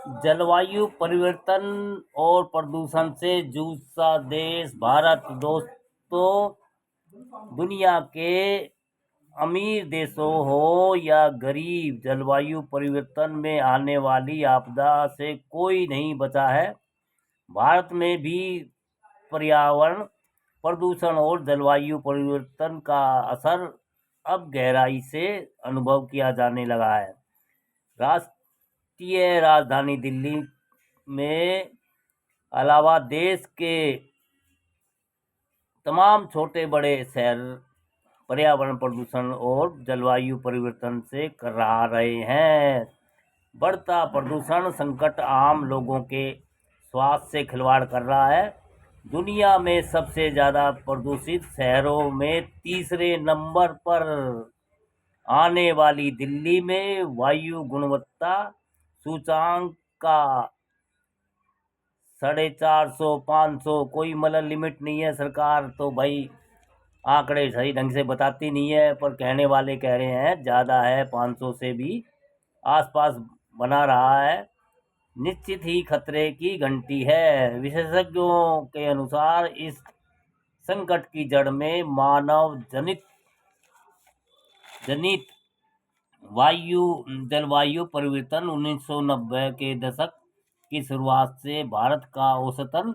जलवायु परिवर्तन और प्रदूषण से जूझता देश भारत। दोस्तों, दुनिया के अमीर देशों हो या गरीब, जलवायु परिवर्तन में आने वाली आपदा से कोई नहीं बचा है। भारत में भी पर्यावरण प्रदूषण और जलवायु परिवर्तन का असर अब गहराई से अनुभव किया जाने लगा है। राष्ट्रीय राजधानी दिल्ली में अलावा देश के तमाम छोटे बड़े शहर पर्यावरण प्रदूषण और जलवायु परिवर्तन से कराह रहे हैं। बढ़ता प्रदूषण संकट आम लोगों के स्वास्थ्य से खिलवाड़ कर रहा है। दुनिया में सबसे ज़्यादा प्रदूषित शहरों में तीसरे नंबर पर आने वाली दिल्ली में वायु गुणवत्ता सूचांक का 450, 500 कोई मतलब लिमिट नहीं है। सरकार तो भाई आंकड़े सही ढंग से बताती नहीं है, पर कहने वाले कह रहे हैं ज़्यादा है, 500 से भी आसपास बना रहा है। निश्चित ही खतरे की घंटी है। विशेषज्ञों के अनुसार इस संकट की जड़ में मानव जनित जलवायु परिवर्तन 1990 के दशक की शुरुआत से भारत का औसतन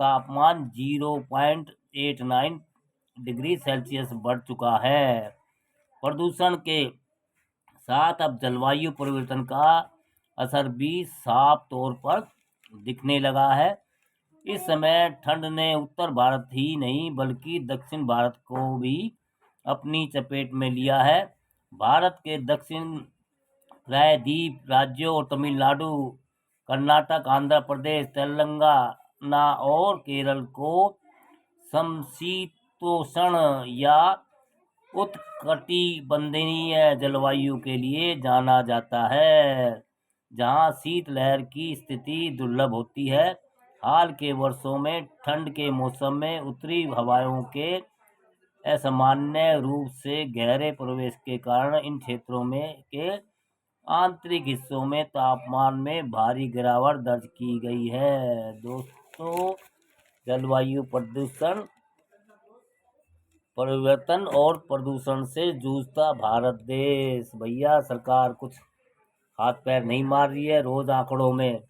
तापमान 0.89 डिग्री सेल्सियस बढ़ चुका है। प्रदूषण के साथ अब जलवायु परिवर्तन का असर भी साफ तौर पर दिखने लगा है। इस समय ठंड ने उत्तर भारत ही नहीं बल्कि दक्षिण भारत को भी अपनी चपेट में लिया है। भारत के दक्षिण प्रायद्वीप राज्यों और तमिलनाडु, कर्नाटक, आंध्र प्रदेश, तेलंगाना और केरल को समशीतोष्ण या उष्णकटिबंधीय जलवायु के लिए जाना जाता है, जहां शीतलहर की स्थिति दुर्लभ होती है। हाल के वर्षों में ठंड के मौसम में उत्तरी हवाओं के असामान्य रूप से गहरे प्रवेश के कारण इन क्षेत्रों में के आंतरिक हिस्सों में तापमान में भारी गिरावट दर्ज की गई है। दोस्तों, जलवायु परिवर्तन और प्रदूषण से जूझता भारत देश। भैया, सरकार कुछ हाथ पैर नहीं मार रही है। रोज आंकड़ों में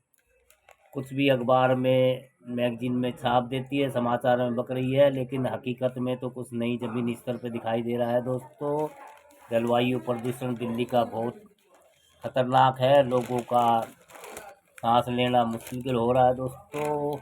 कुछ भी अखबार में मैगजीन में छाप देती है, समाचार में बक रही है, लेकिन हकीकत में तो कुछ नई जमीनी स्तर पर दिखाई दे रहा है। दोस्तों, जलवायु प्रदूषण दिल्ली का बहुत खतरनाक है। लोगों का सांस लेना मुश्किल हो रहा है। दोस्तों,